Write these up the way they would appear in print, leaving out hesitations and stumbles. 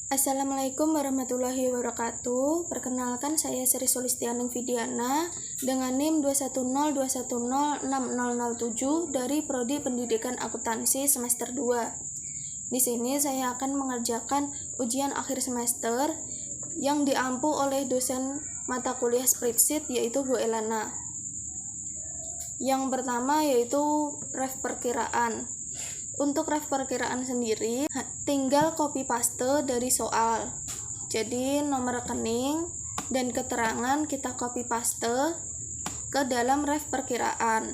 Assalamualaikum warahmatullahi wabarakatuh. Perkenalkan, saya Sri Sulistianing Vidiana dengan NIM 21021060007 dari Prodi Pendidikan Akuntansi semester 2. Di sini saya akan mengerjakan ujian akhir semester yang diampu oleh dosen mata kuliah spreadsheet yaitu Bu Elana. Yang pertama yaitu ref perkiraan. Untuk ref perkiraan sendiri, tinggal copy paste dari soal. Jadi nomor rekening dan keterangan kita copy paste ke dalam ref perkiraan.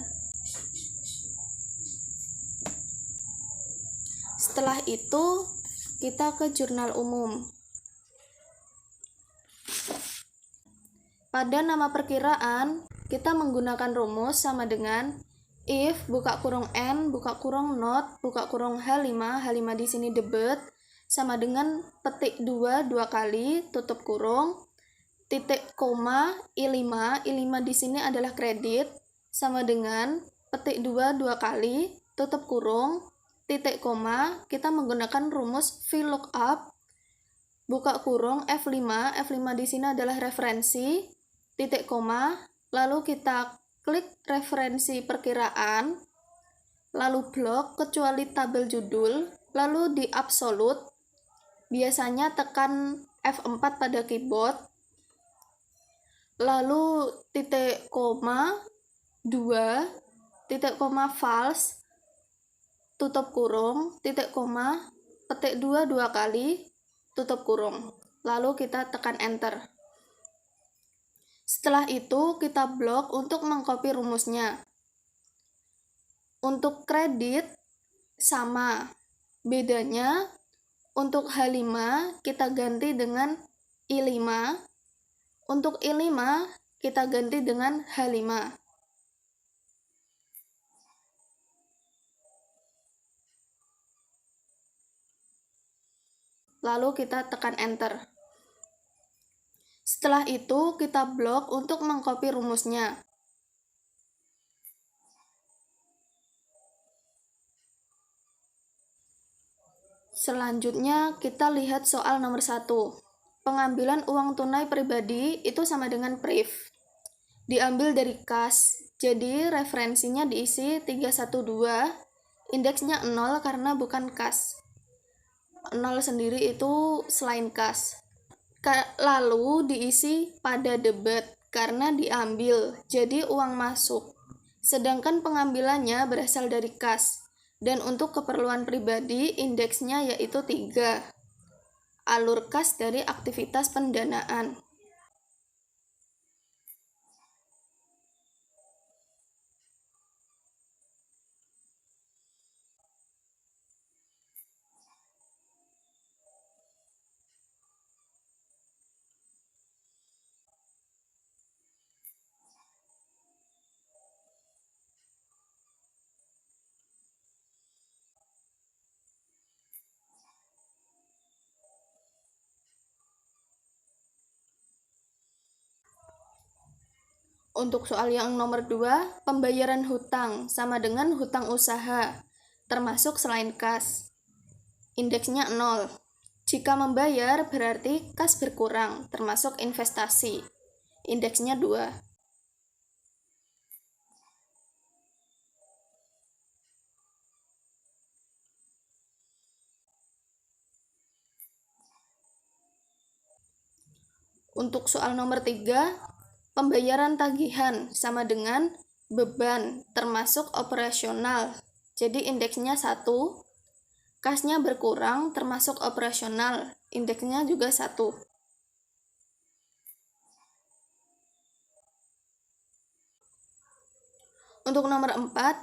Setelah itu, kita ke jurnal umum. Pada nama perkiraan, kita menggunakan rumus sama dengan if buka kurung n buka kurung not buka kurung h5 di sini debit sama dengan petik 2 dua kali tutup kurung titik koma i5 di sini adalah kredit sama dengan petik 2 dua kali tutup kurung titik koma kita menggunakan rumus VLOOKUP buka kurung F5 di sini adalah referensi titik koma lalu kita klik referensi perkiraan, lalu blok kecuali tabel judul, lalu di absolute, biasanya tekan F4 pada keyboard, lalu titik koma 2, titik koma false, tutup kurung, titik koma, petik 2 dua kali, tutup kurung, lalu kita tekan enter. Setelah itu, kita blok untuk mengcopy rumusnya. Untuk kredit, sama. Bedanya, untuk H5, kita ganti dengan I5. Untuk I5, kita ganti dengan H5. Lalu kita tekan enter. Setelah itu, kita blok untuk mengcopy rumusnya. Selanjutnya, kita lihat soal nomor 1. Pengambilan uang tunai pribadi itu sama dengan PRIF. Diambil dari kas, jadi referensinya diisi 312, indeksnya 0 karena bukan kas. 0 sendiri itu selain kas. Lalu diisi pada debit karena diambil, jadi uang masuk. Sedangkan pengambilannya berasal dari kas. Dan untuk keperluan pribadi, indeksnya yaitu 3. Alur kas dari aktivitas pendanaan. Untuk soal yang nomor 2, pembayaran hutang sama dengan hutang usaha, termasuk selain kas. Indeksnya 0. Jika membayar berarti kas berkurang, termasuk investasi. Indeksnya 2. Untuk soal nomor 3, pembayaran tagihan sama dengan beban termasuk operasional. Jadi indeksnya 1. Kasnya berkurang termasuk operasional. Indeksnya juga 1. Untuk nomor 4,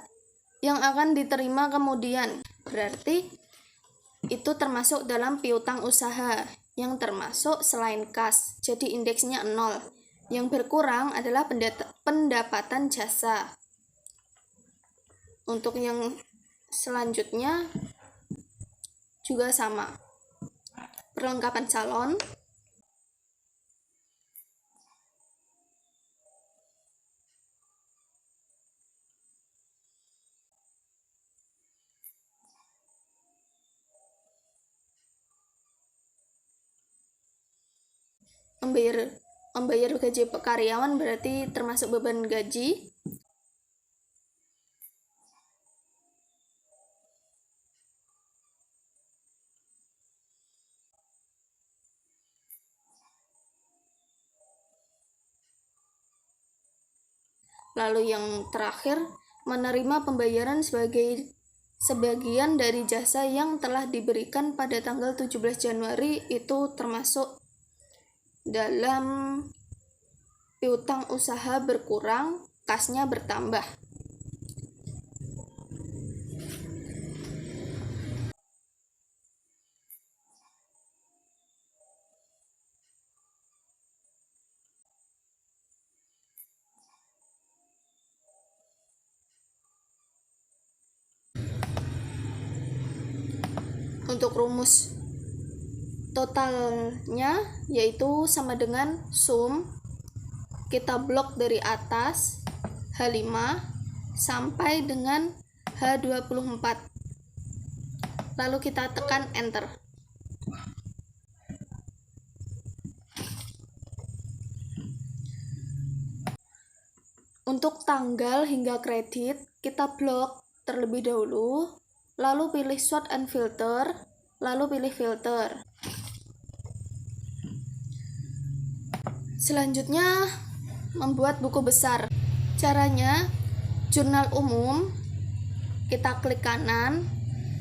yang akan diterima kemudian. Berarti itu termasuk dalam piutang usaha yang termasuk selain kas. Jadi indeksnya 0. Yang berkurang adalah pendapatan jasa. Untuk yang selanjutnya juga sama. Perlengkapan calon. membayar gaji karyawan berarti termasuk beban gaji. Lalu yang terakhir, menerima pembayaran sebagai sebagian dari jasa yang telah diberikan pada tanggal 17 Januari itu termasuk dalam piutang usaha berkurang, kasnya bertambah. Untuk rumus totalnya yaitu sama dengan sum, kita blok dari atas H5 sampai dengan H24, lalu kita tekan enter. Untuk tanggal hingga kredit kita blok terlebih dahulu, lalu pilih sort and filter, lalu pilih filter. Selanjutnya membuat buku besar. Caranya, jurnal umum, kita klik kanan,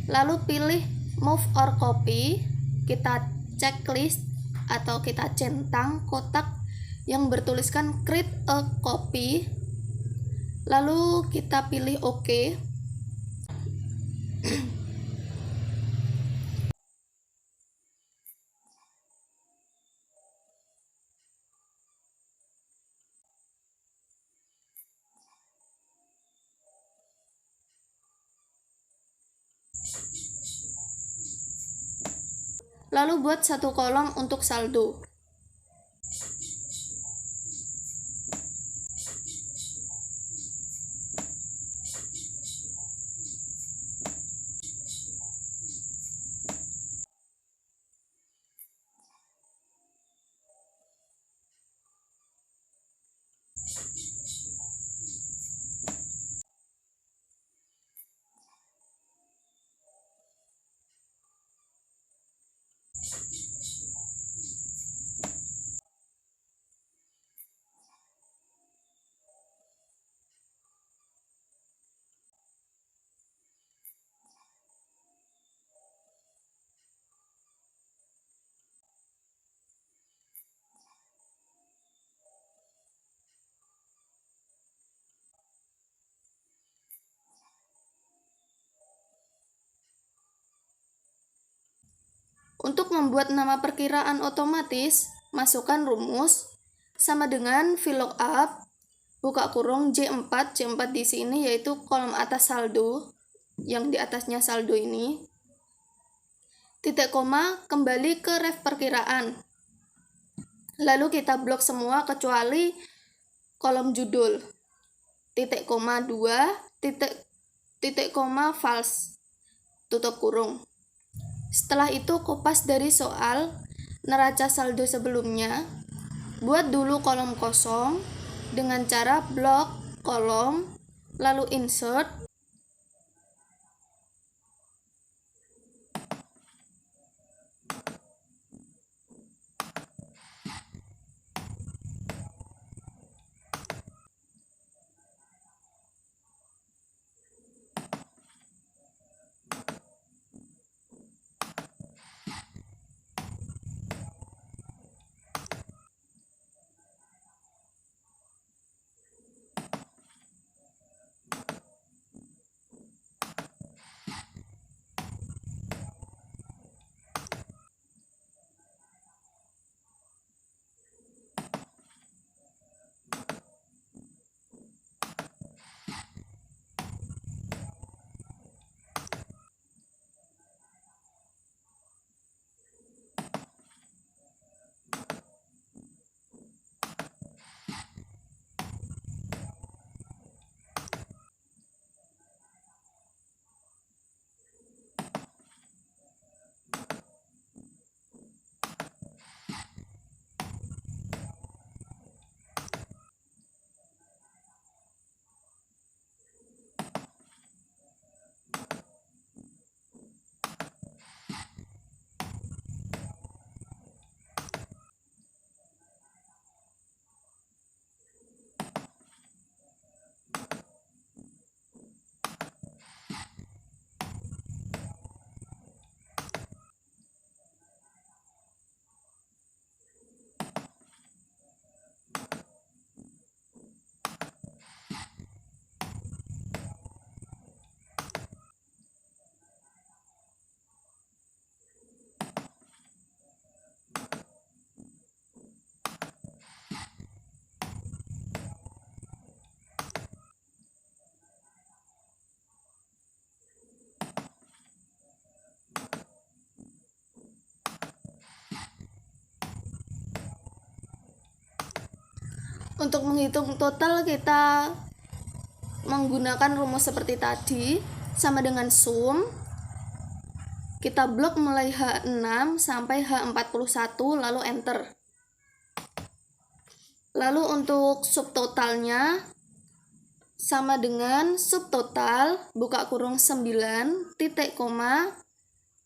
lalu pilih move or copy, kita checklist atau kita centang kotak yang bertuliskan create a copy, lalu kita pilih OK. Lalu buat satu kolom untuk saldo. Untuk membuat nama perkiraan otomatis, masukkan rumus sama dengan VLOOKUP, buka kurung J4 di sini yaitu kolom atas saldo, yang di atasnya saldo ini, titik koma kembali ke ref perkiraan. Lalu kita blok semua kecuali kolom judul, titik koma 2, titik koma false, tutup kurung. Setelah itu kopas dari soal neraca saldo sebelumnya, buat dulu kolom kosong dengan cara blok kolom, lalu insert, Untuk menghitung total kita menggunakan rumus seperti tadi, sama dengan sum. Kita blok mulai H6 sampai H41 lalu enter. Lalu untuk subtotalnya sama dengan subtotal buka kurung 9 titik koma,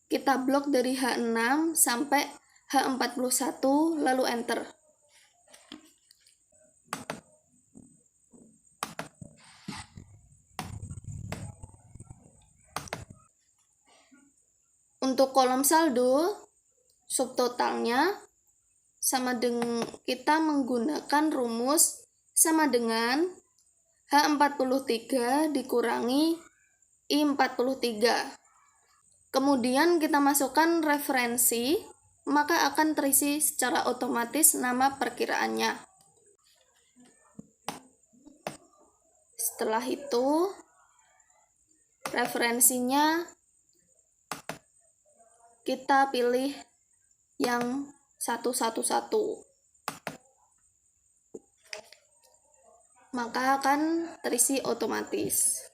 kita blok dari H6 sampai H41 lalu enter. Untuk kolom saldo, subtotalnya sama dengan kita menggunakan rumus sama dengan H43 dikurangi I43. Kemudian kita masukkan referensi, maka akan terisi secara otomatis nama perkiraannya. Setelah itu, referensinya kita pilih yang 111, maka akan terisi otomatis.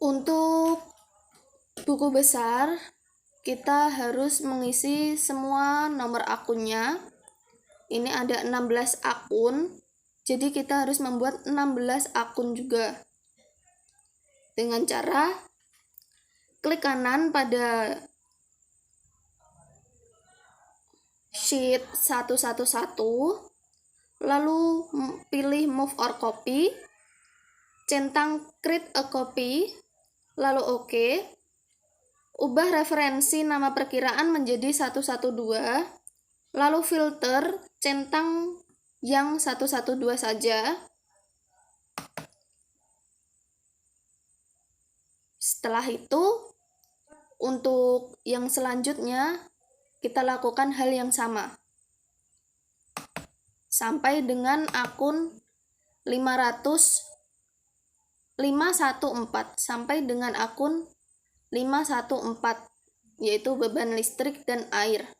Untuk buku besar, kita harus mengisi semua nomor akunnya. Ini ada 16 akun, jadi kita harus membuat 16 akun juga. Dengan cara klik kanan pada sheet 111, lalu pilih move or copy, centang create a copy, lalu OK. Ubah referensi nama perkiraan menjadi 112, lalu filter centang yang 112 saja. Setelah itu, untuk yang selanjutnya kita lakukan hal yang sama sampai dengan akun 514 sampai dengan akun 514, yaitu beban listrik dan air.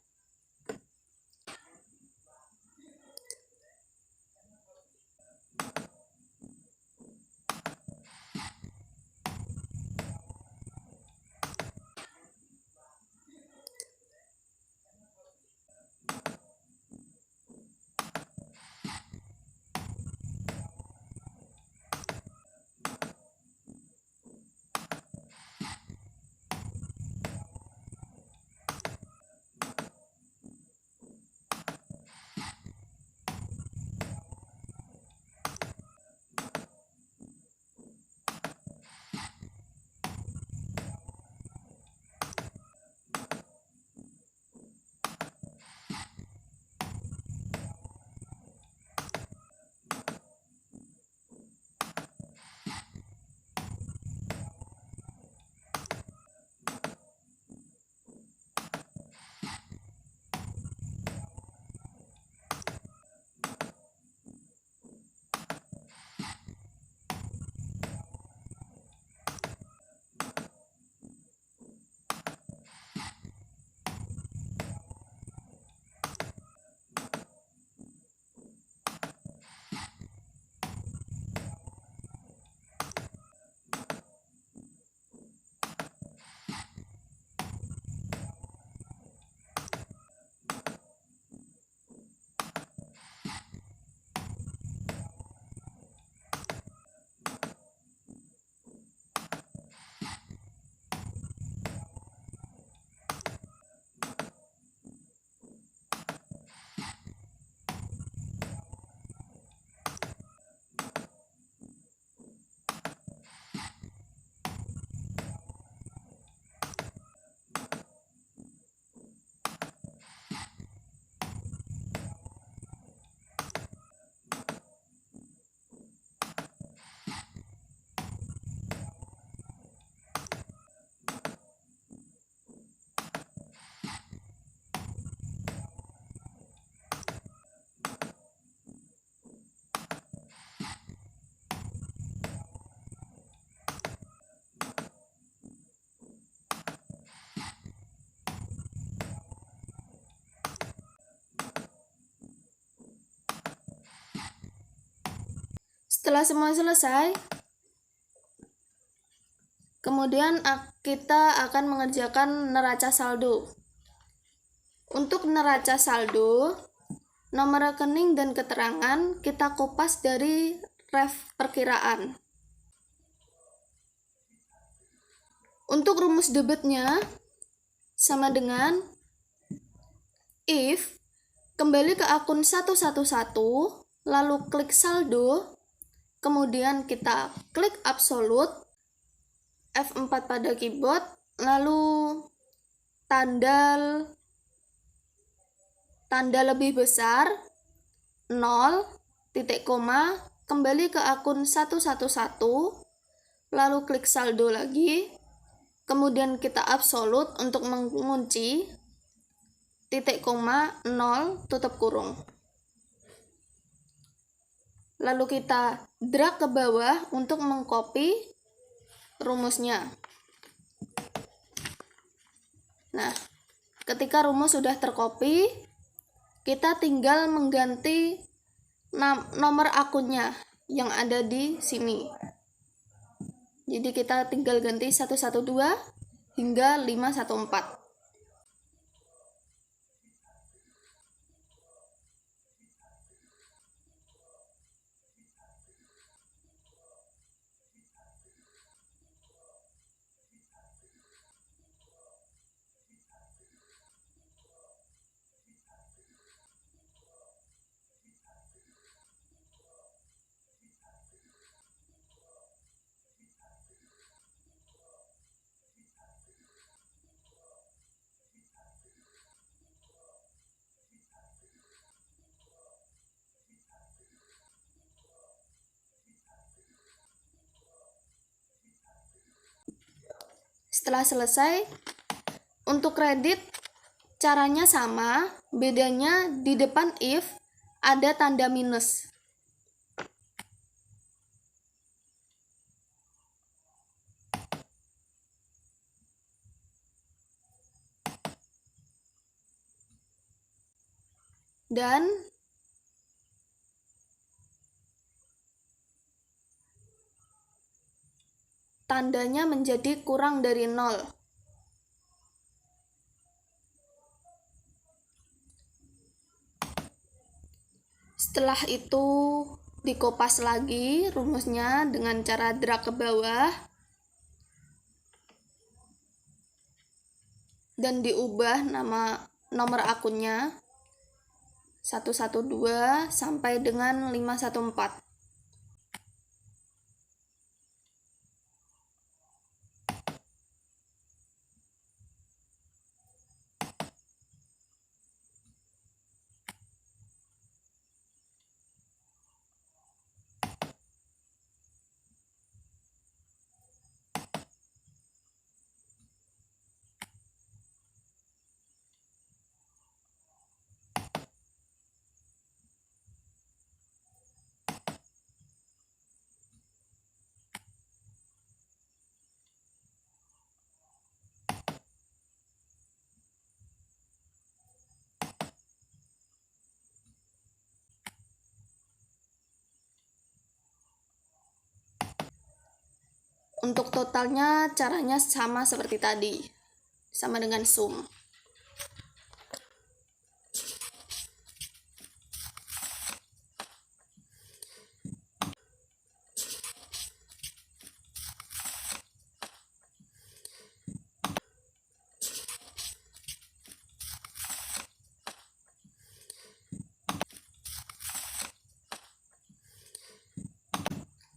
Setelah semua selesai, kemudian kita akan mengerjakan neraca saldo. Untuk neraca saldo, nomor rekening dan keterangan kita kopas dari ref perkiraan. Untuk rumus debitnya sama dengan if kembali ke akun 111, lalu klik saldo, kemudian kita klik absolut, F4 pada keyboard, lalu tanda lebih besar 0, titik koma, kembali ke akun 111, lalu klik saldo lagi, kemudian kita absolut untuk mengunci, titik koma, 0, tutup kurung. Lalu kita drag ke bawah untuk mengcopy rumusnya. Nah, ketika rumus sudah tercopy, kita tinggal mengganti nomor akunnya yang ada di sini. Jadi kita tinggal ganti 112 hingga 514. Setelah selesai, untuk kredit caranya sama, bedanya di depan if ada tanda minus. Dan tandanya menjadi kurang dari 0. Setelah itu dikopas lagi rumusnya dengan cara drag ke bawah dan diubah nomor akunnya 112 sampai dengan 514. Untuk totalnya caranya sama seperti tadi, sama dengan sum.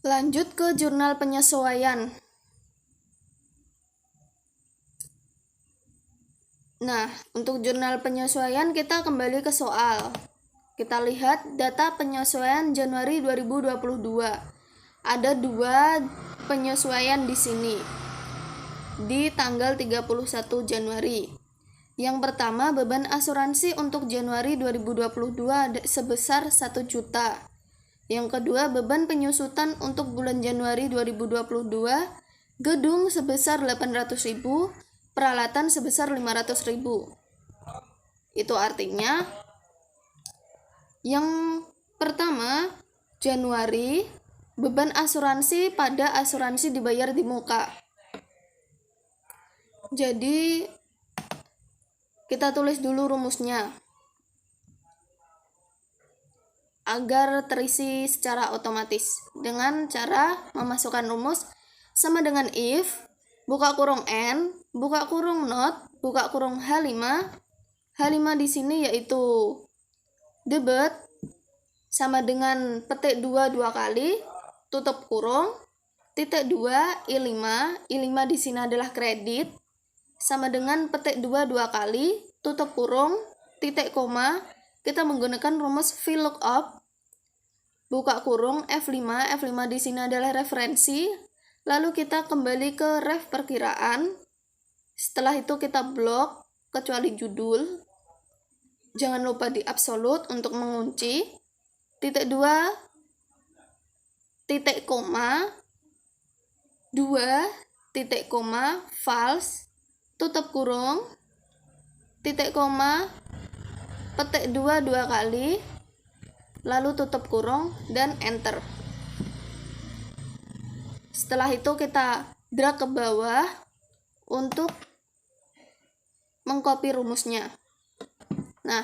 Lanjut ke jurnal penyesuaian. Nah, untuk jurnal penyesuaian kita kembali ke soal. Kita lihat data penyesuaian Januari 2022. Ada 2 penyesuaian di sini. Di tanggal 31 Januari. Yang pertama, beban asuransi untuk Januari 2022 sebesar 1 juta. Yang kedua, beban penyusutan untuk bulan Januari 2022, gedung sebesar 800.000, peralatan sebesar 500.000. Itu artinya yang pertama Januari Beban asuransi pada asuransi dibayar di muka. Jadi kita tulis dulu rumusnya agar terisi secara otomatis dengan cara memasukkan rumus sama dengan if buka kurung n buka kurung not buka kurung H5. H5 di sini yaitu debit sama dengan petik 2 dua kali tutup kurung titik 2 I5 di sini adalah kredit sama dengan petik 2 dua kali tutup kurung titik koma. Kita menggunakan rumus VLOOKUP buka kurung F5 di sini adalah referensi, lalu kita kembali ke ref perkiraan. Setelah itu kita blok kecuali judul, jangan lupa di absolut untuk mengunci, titik 2 titik koma 2 titik koma false tutup kurung titik koma petik 2 dua kali lalu tutup kurung dan enter. Setelah itu kita drag ke bawah untuk mengcopy rumusnya. Nah,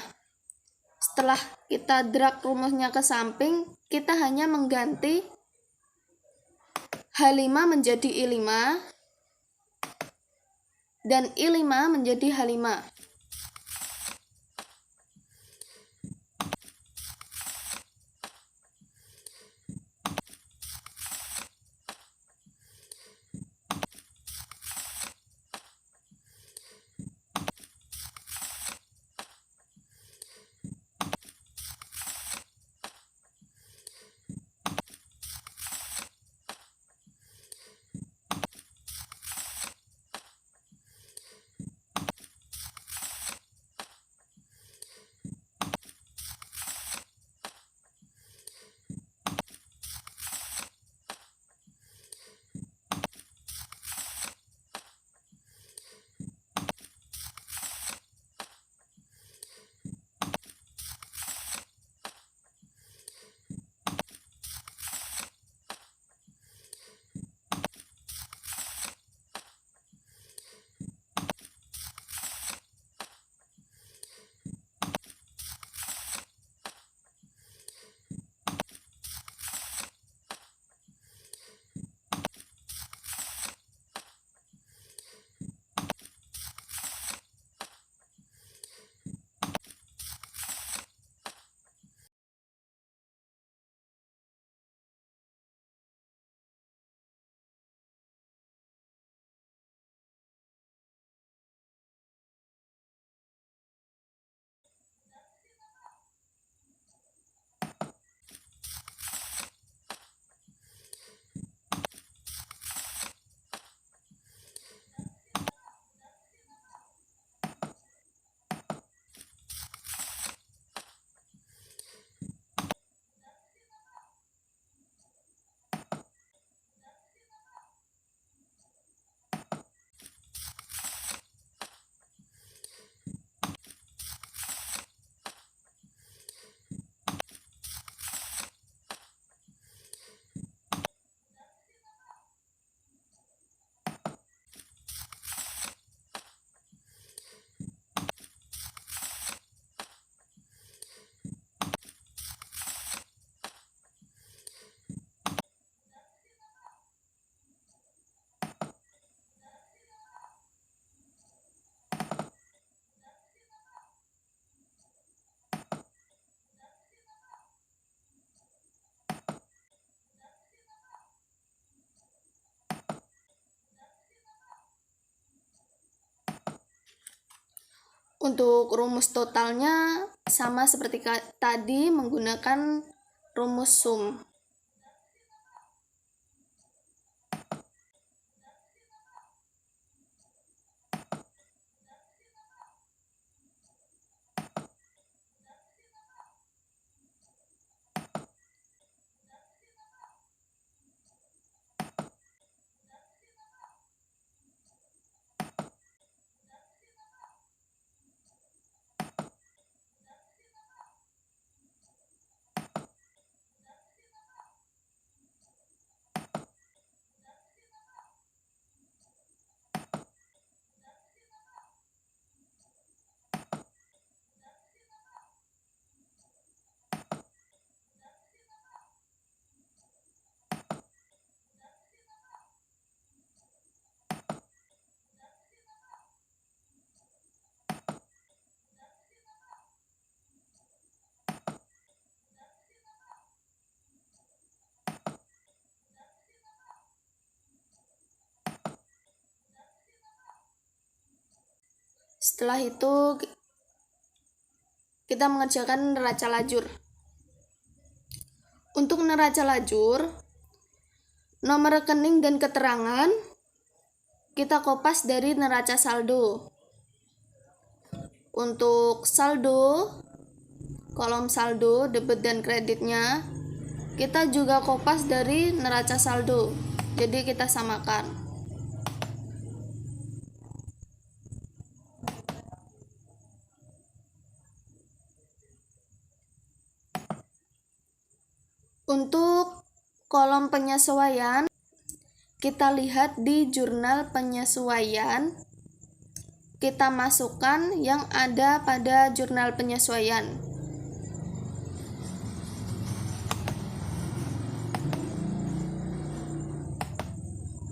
setelah kita drag rumusnya ke samping, kita hanya mengganti H5 menjadi I5 dan I5 menjadi H5. Untuk rumus totalnya sama seperti tadi menggunakan rumus sum. Setelah itu kita mengerjakan neraca lajur. Untuk neraca lajur, nomor rekening dan keterangan kita kopas dari neraca saldo. Untuk saldo, kolom saldo, debit dan kreditnya, kita juga kopas dari neraca saldo. Jadi kita samakan. Untuk kolom penyesuaian, kita lihat di jurnal penyesuaian, kita masukkan yang ada pada jurnal penyesuaian.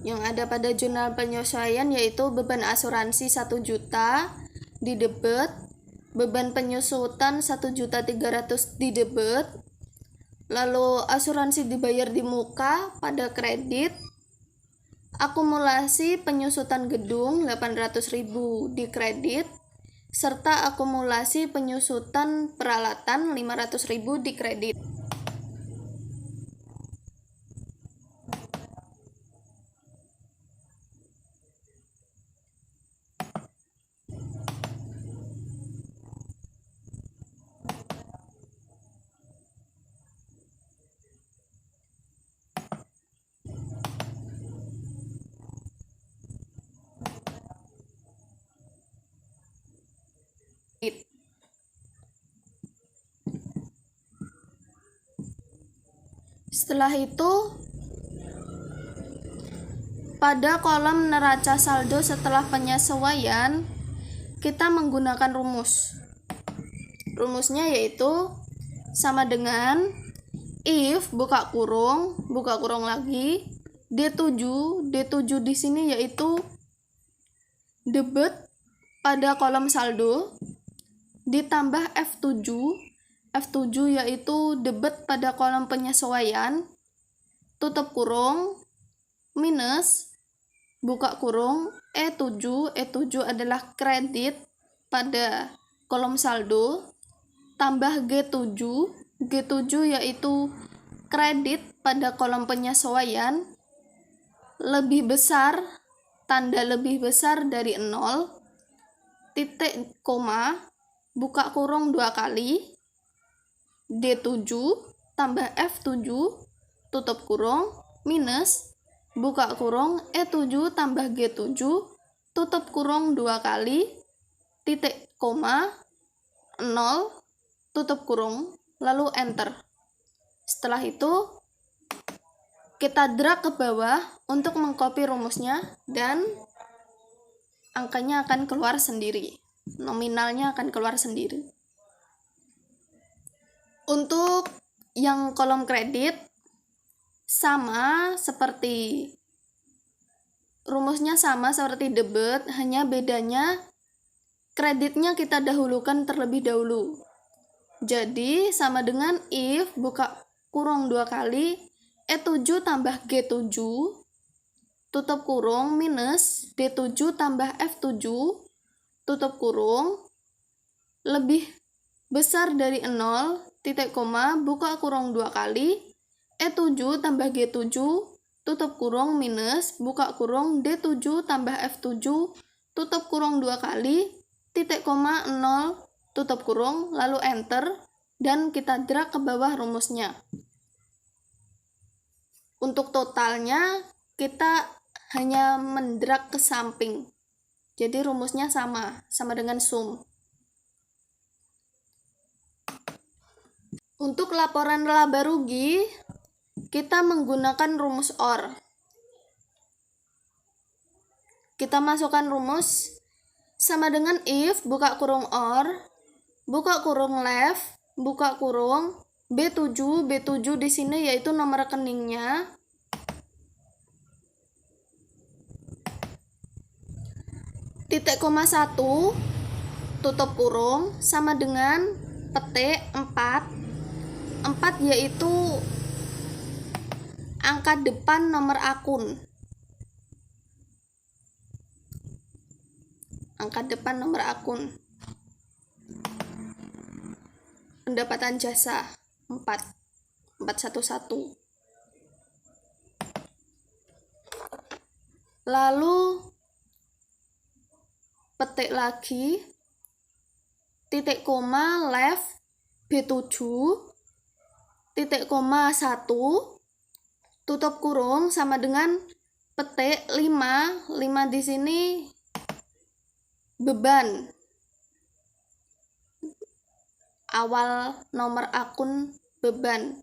Yang ada pada jurnal penyesuaian yaitu beban asuransi 1 juta di debit, beban penyusutan 1.300.000 di debit, lalu asuransi dibayar di muka pada kredit, akumulasi penyusutan gedung 800.000 di kredit, serta akumulasi penyusutan peralatan 500.000 di kredit. Setelah itu, pada kolom neraca saldo setelah penyesuaian, kita menggunakan rumus. Rumusnya yaitu sama dengan if buka kurung lagi D7 di sini yaitu debit pada kolom saldo ditambah F7 yaitu debit pada kolom penyesuaian, tutup kurung, minus, buka kurung, E7 adalah kredit pada kolom saldo, tambah G7 yaitu kredit pada kolom penyesuaian, lebih besar, tanda lebih besar dari 0, titik koma, buka kurung 2 kali, D7 tambah F7 tutup kurung minus buka kurung E7 tambah G7 tutup kurung 2 kali titik koma 0 tutup kurung lalu enter. Setelah itu kita drag ke bawah untuk mengcopy rumusnya dan angkanya akan keluar sendiri, nominalnya akan keluar sendiri. Untuk yang kolom kredit sama seperti rumusnya sama seperti debit, hanya bedanya kreditnya kita dahulukan terlebih dahulu. Jadi sama dengan if buka kurung 2 kali E7 tambah G7 tutup kurung minus D7 tambah F7 tutup kurung lebih besar dari 0 titik koma buka kurung 2 kali E7 tambah G7 tutup kurung minus buka kurung D7 tambah F7 tutup kurung 2 kali titik koma 0 tutup kurung lalu enter dan kita drag ke bawah rumusnya. Untuk totalnya kita hanya mendrag ke samping, jadi rumusnya sama dengan sum. Untuk laporan laba rugi, kita menggunakan rumus OR. Kita masukkan rumus sama dengan if buka kurung OR, buka kurung left, buka kurung B7 di sini yaitu nomor rekeningnya. Titik koma 1 tutup kurung sama dengan petik 4 yaitu angka depan nomor akun. angka depan nomor akun. Pendapatan jasa 411. Lalu petik lagi titik koma left B7 titik koma 1 tutup kurung sama dengan petik 5 di sini beban awal nomor akun, beban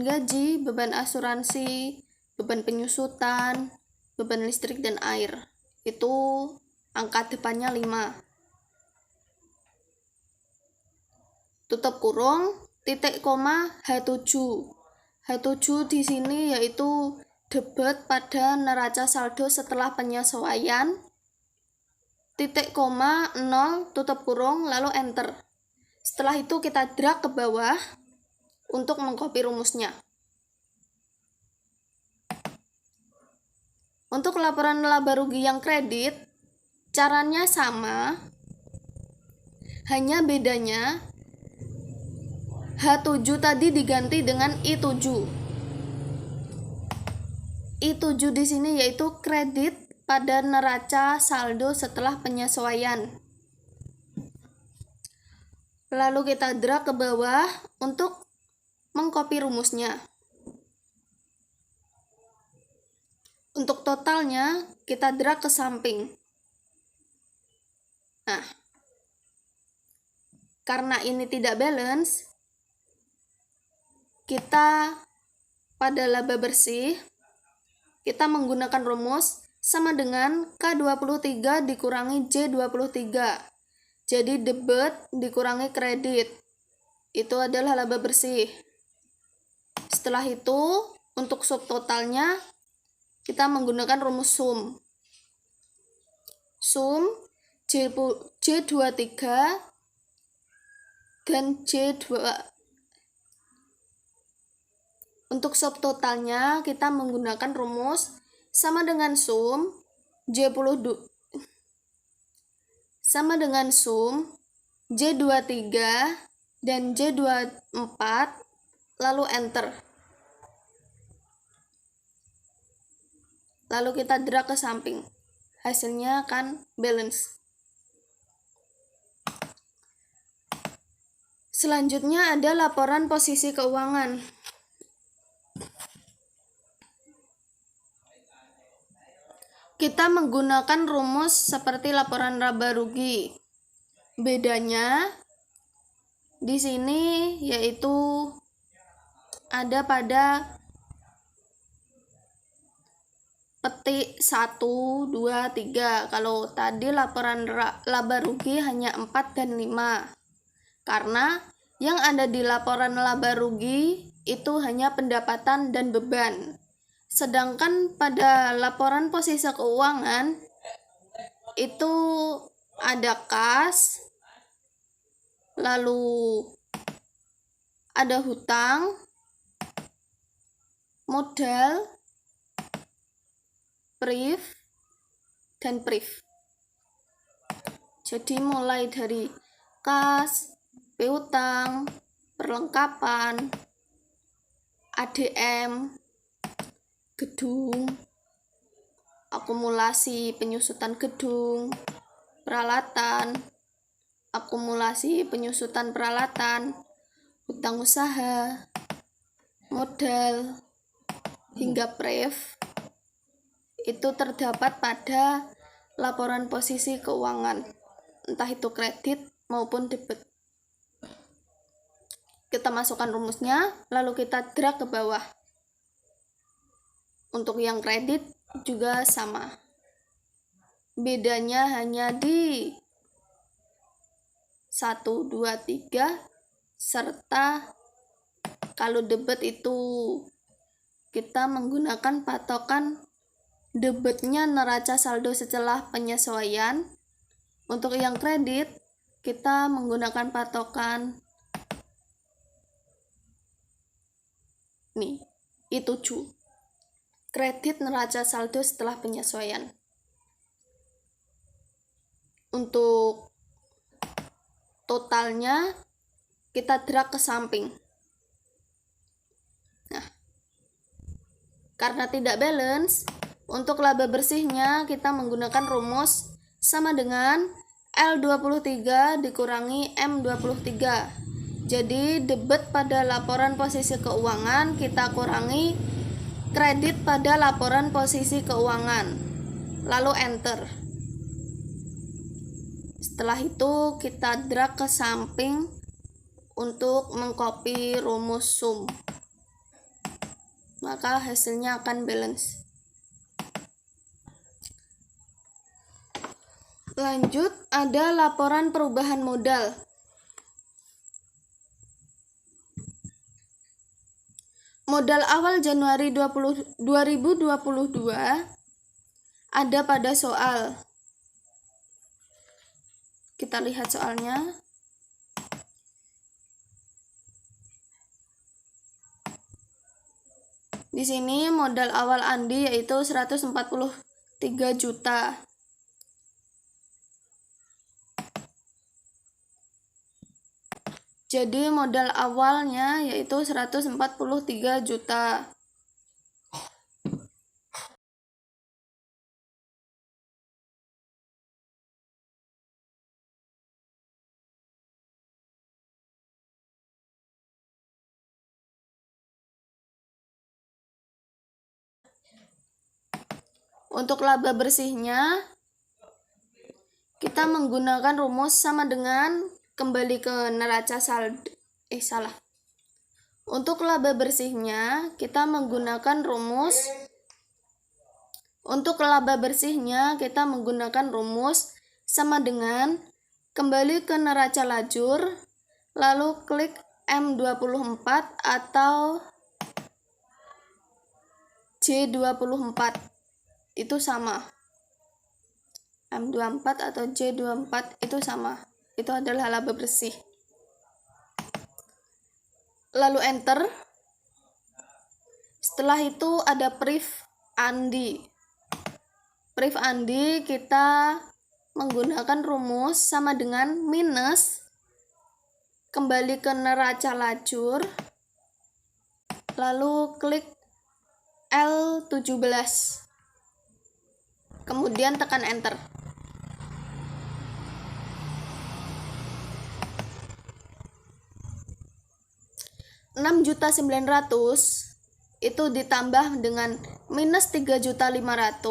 gaji, beban asuransi, beban penyusutan, beban listrik dan air. Itu angka depannya 5. Tutup kurung titik koma H7. H7 di sini yaitu debit pada neraca saldo setelah penyesuaian. Titik koma 0 tutup kurung lalu enter. Setelah itu kita drag ke bawah untuk mengcopy rumusnya. Untuk laporan laba rugi yang kredit, caranya sama, hanya bedanya H7 tadi diganti dengan I7. I7 di sini yaitu kredit pada neraca saldo setelah penyesuaian. Lalu kita drag ke bawah untuk mengcopy rumusnya. Untuk totalnya kita drag ke samping. Nah, karena ini tidak balance, kita pada laba bersih kita menggunakan rumus sama dengan K23 dikurangi J23. Jadi debit dikurangi kredit. Itu adalah laba bersih. Setelah itu, untuk subtotalnya kita menggunakan rumus sum. Sum J23 dan J2. Untuk subtotalnya kita menggunakan rumus sama dengan sum J23 dan J24 lalu enter. Lalu kita drag ke samping. Hasilnya akan balance. Selanjutnya ada laporan posisi keuangan. Kita menggunakan rumus seperti laporan laba rugi. Bedanya di sini yaitu ada pada petik 1, 2, 3. Kalau tadi laporan laba rugi hanya 4 dan 5. Karena yang ada di laporan laba rugi itu hanya pendapatan dan beban. Sedangkan pada laporan posisi keuangan itu ada kas, lalu ada hutang, modal, priv, dan priv. Jadi mulai dari kas, piutang, perlengkapan, ADM, gedung, akumulasi penyusutan gedung, peralatan, akumulasi penyusutan peralatan, hutang usaha, modal, hingga priv itu terdapat pada laporan posisi keuangan, entah itu kredit maupun debit. Kita masukkan rumusnya, lalu kita drag ke bawah. Untuk yang kredit juga sama. Bedanya hanya di 1, 2, 3, serta kalau debit itu kita menggunakan patokan debitnya neraca saldo setelah penyesuaian. Untuk yang kredit kita menggunakan patokan I7, kredit neraca saldo setelah penyesuaian. untuk totalnya kita drag ke samping. Nah, karena tidak balance, untuk laba bersihnya kita menggunakan rumus sama dengan L23 dikurangi M23. Jadi debit pada laporan posisi keuangan kita kurangi kredit pada laporan posisi keuangan. Lalu enter. Setelah itu kita drag ke samping untuk mengcopy rumus sum. Maka hasilnya akan balance. Lanjut, ada laporan perubahan modal. Modal awal Januari 2022 ada pada soal. Kita lihat soalnya. Di sini modal awal Andi yaitu 143 juta. Jadi modal awalnya yaitu 143 juta. Untuk laba bersihnya kita menggunakan rumus sama dengan kembali ke neraca saldo. Untuk laba bersihnya kita menggunakan rumus. Untuk laba bersihnya kita menggunakan rumus sama dengan kembali ke neraca lajur, lalu klik M24 atau J24. Itu sama. M24 atau J24 itu sama. Itu adalah laba bersih. Lalu enter. Setelah itu ada priv Andi. Priv Andi kita menggunakan rumus sama dengan minus kembali ke neraca lajur, lalu klik L17. Kemudian tekan enter. Rp6.900.000 itu ditambah dengan minus 3.500.000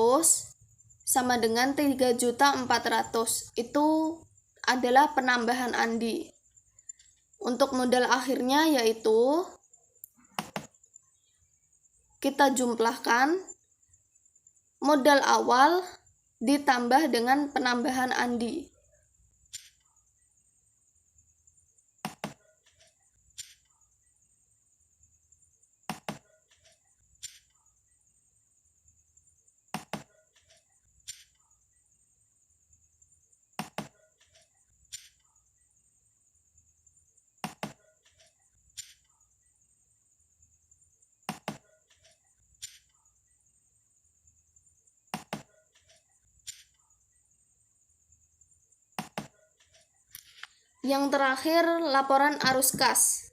sama dengan 3.400.000. Itu adalah penambahan Andi. Untuk modal akhirnya yaitu kita jumlahkan modal awal ditambah dengan penambahan Andi. Yang terakhir, laporan arus kas.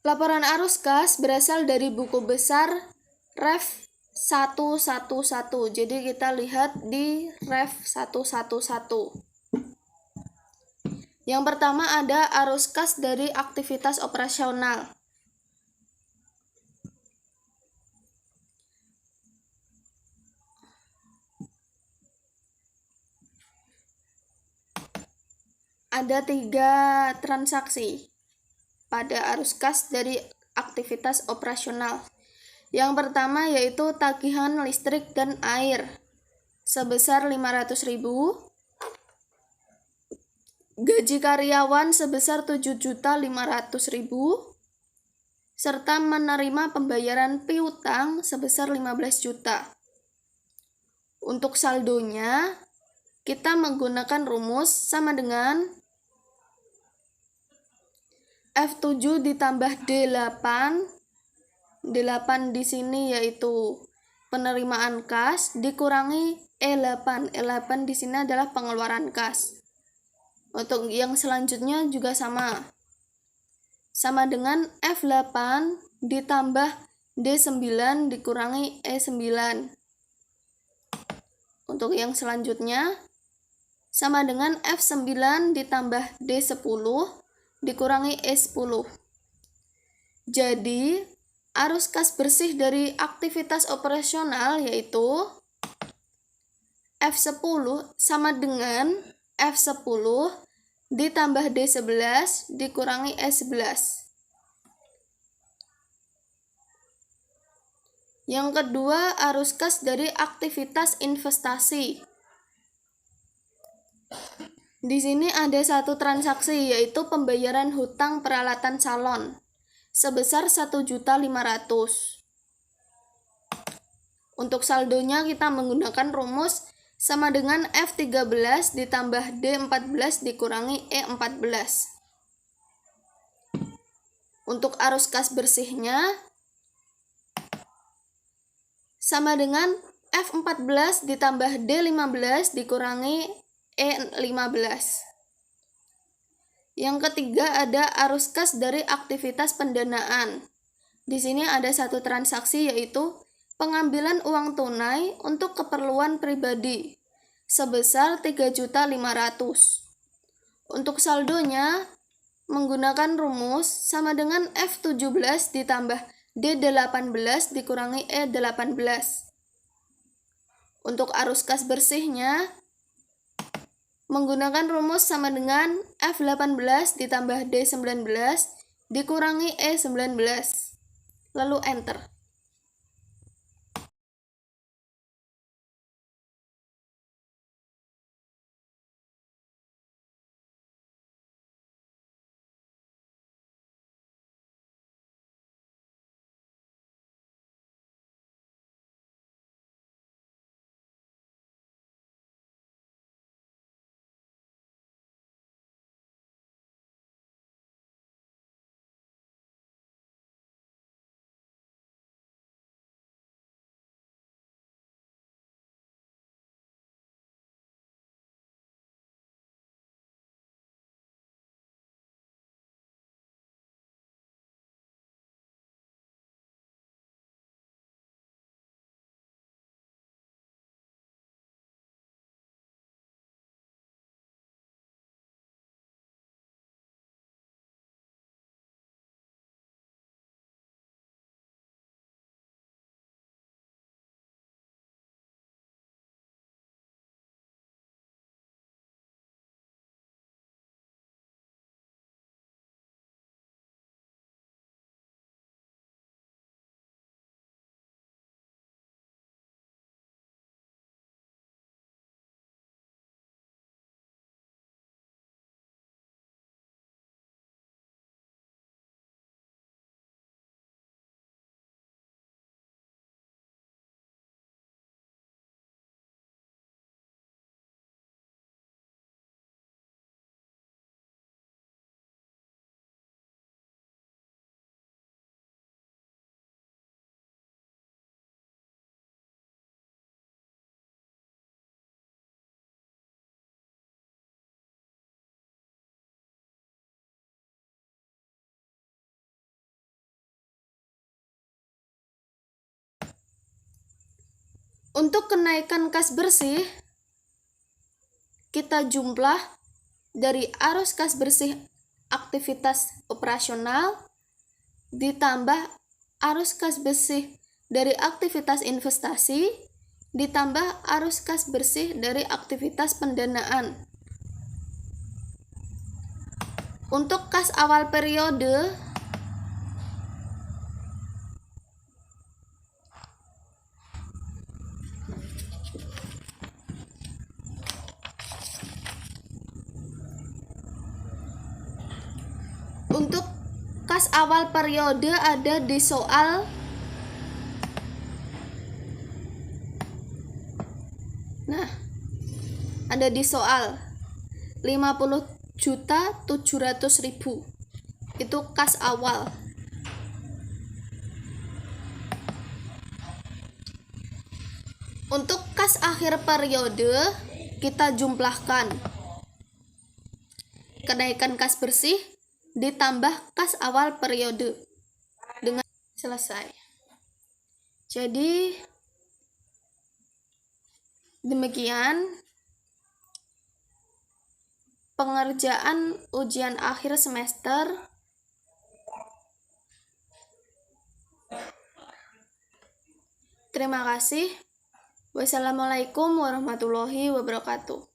Laporan arus kas berasal dari buku besar Ref 111. Jadi kita lihat di Ref 111. Yang pertama ada arus kas dari aktivitas operasional. Ada 3 transaksi pada arus kas dari aktivitas operasional. Yang pertama yaitu tagihan listrik dan air sebesar 500.000, gaji karyawan sebesar 7.500.000, serta menerima pembayaran piutang sebesar 15 juta. Untuk saldonya kita menggunakan rumus sama dengan F7 ditambah D8. D8 di sini yaitu penerimaan kas dikurangi E8. E8 di sini adalah pengeluaran kas. Untuk yang selanjutnya juga sama. Sama dengan F8 ditambah D9 dikurangi E9. Untuk yang selanjutnya sama dengan F9 ditambah D10 dikurangi E10. Jadi, arus kas bersih dari aktivitas operasional yaitu F10 sama dengan F10 ditambah D11 dikurangi E11. Yang kedua, arus kas dari aktivitas investasi. Di sini ada satu transaksi yaitu pembayaran hutang peralatan salon sebesar 1.500.000. Untuk saldonya kita menggunakan rumus sama dengan F13 ditambah D14 dikurangi E14. Untuk arus kas bersihnya sama dengan F14 ditambah D15 dikurangi E15. Yang ketiga ada arus kas dari aktivitas pendanaan. Di sini ada satu transaksi yaitu pengambilan uang tunai untuk keperluan pribadi sebesar 3.500.000. Untuk saldonya menggunakan rumus sama dengan F17 ditambah D18 dikurangi E18. Untuk arus kas bersihnya menggunakan rumus sama dengan F18 ditambah D19 dikurangi E19. Lalu enter. Untuk kenaikan kas bersih, kita jumlah dari arus kas bersih aktivitas operasional ditambah arus kas bersih dari aktivitas investasi ditambah arus kas bersih dari aktivitas pendanaan. Untuk kas awal periode ada di soal. Nah, ada di soal 50.700.000. Itu kas awal. Untuk kas akhir periode kita jumlahkan. Kenaikan kas bersih ditambah kas awal periode dengan selesai. Jadi demikian pengerjaan ujian akhir semester. Terima kasih. Wassalamualaikum warahmatullahi wabarakatuh.